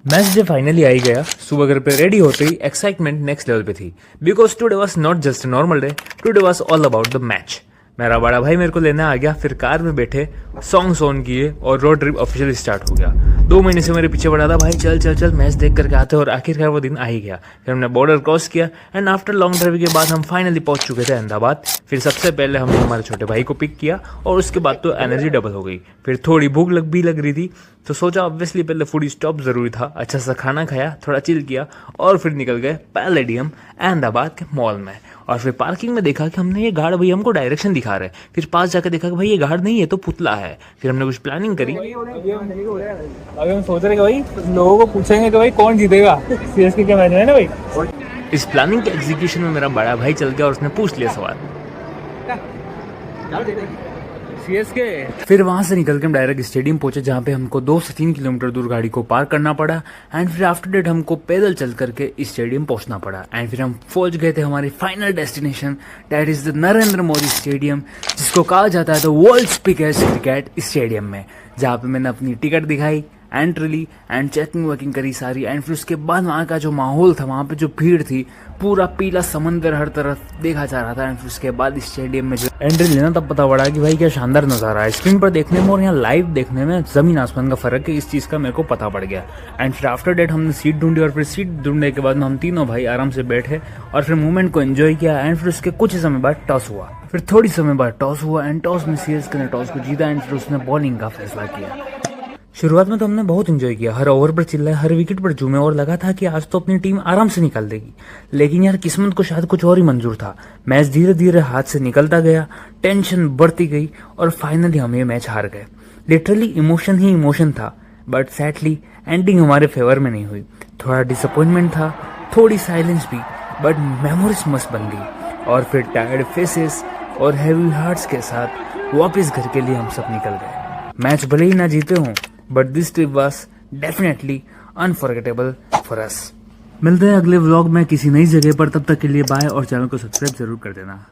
Match day finally आ ही गया। सुबह घर पे रेडी होते ही एक्साइटमेंट नेक्स्ट लेवल पे थी, because today was not just normal day, today was all about the match. मेरा बड़ा भाई मेरे को लेने आ गया, फिर कार में बैठे सॉन्ग्स ऑन किए और रोड ट्रिप ऑफिशियली स्टार्ट हो गया। 2 महीने से मेरे पीछे पड़ा था, भाई चल चल चल मैच देख करके आते, और आखिरकार वो दिन आ ही गया। फिर हमने बॉर्डर क्रॉस किया एंड आफ्टर लॉन्ग ड्राइव के बाद हम फाइनली पहुंच चुके थे अहमदाबाद। फिर सबसे पहले हमने हमारे छोटे भाई को पिक किया और उसके बाद तो एनर्जी डबल हो गई। फिर थोड़ी भूख भी लग रही थी, तो सोचा ऑब्वियसली पहले फूड स्टॉप जरूरी था। अच्छा सा खाना खाया, थोड़ा चिल किया और फिर निकल गए पैलेडियम अहमदाबाद के मॉल में। और फिर पार्किंग में देखा कि हमने ये गार्ड भाई हमको डायरेक्शन दिखा रहे हैं। फिर पास जाकर देखा कि भाई ये गार्ड नहीं है तो पुतला है। फिर हमने कुछ प्लानिंग करी। अभी हम सोच रहे कि भाई लोगों को पूछेंगे कि भाई कौन जीतेगा सीएसके के मैच में, है ना भाई। इस प्लानिंग के एग्जीक्यूशन में मेरा बड़ा भाई चल गया और उसने पूछ लिया सवाल। सीएसके। फिर वहां से निकल के हम डायरेक्ट स्टेडियम पहुंचे, जहां पे हमको 2 से 3 किलोमीटर दूर गाड़ी को पार्क करना पड़ा। एंड फिर आफ्टर डेट हमको पैदल चल करके स्टेडियम पहुंचना पड़ा। एंड फिर हम पहुंच गए थे हमारी final destination, that is the Narendra Modi stadium, जिसको कहा जाता है the world's biggest cricket stadium में। जहाँ पे मैंने अपनी टिकट दिखाई, एंट्री ली एंड चेकिंग वकिंग करी सारी। एंड फिर उसके बाद वहाँ का जो माहौल था, वहाँ पे जो भीड़ थी, पूरा पीला समंदर हर तरफ देखा जा रहा था। एंड फिर उसके बाद स्टेडियम में जो एंट्री लेना, तब पता पड़ा कि भाई क्या शानदार नज़ारा है। स्क्रीन पर देखने में और यहाँ लाइव देखने में जमीन आसमान का फर्क है, इस चीज़ का मेरे को पता पड़ गया। एंड फिर आफ्टर डेट हमने सीट ढूंढी और फिर सीट ढूंढने के बाद हम तीनों भाई आराम से बैठे और फिर मूवमेंट को एंजॉय किया। एंड फिर उसके कुछ ही समय बाद टॉस हुआ। फिर थोड़ी समय बाद टॉस हुआ एंड टॉस में सीएसके ने टॉस को जीता एंड फिर उसने बॉलिंग का फैसला किया। शुरुआत में तो हमने बहुत एंजॉय किया, हर ओवर पर चिल्लाए, हर विकेट पर झूमे और लगा था कि आज तो अपनी टीम आराम से निकाल देगी। लेकिन यार किस्मत को शायद कुछ और ही मंजूर था। मैच धीरे धीरे हाथ से निकलता गया, टेंशन बढ़ती गई और फाइनली हम ये मैच हार गए। लिटरली इमोशन ही इमोशन था, बट सैडली एंडिंग हमारे फेवर में नहीं हुई। थोड़ा डिसअपॉइंटमेंट था, थोड़ी साइलेंस भी, बट मेमोरीज मस्त बन गई। और फिर टायर्ड फेसेस और हैवी हार्ट्स के साथ वापस घर के लिए हम सब निकल गए। मैच भले ही ना जीते हों, but this trip was definitely unforgettable for us. मिलते हैं अगले व्लॉग में किसी नई जगह पर, तब तक के लिए बाय और चैनल को सब्सक्राइब जरूर कर देना।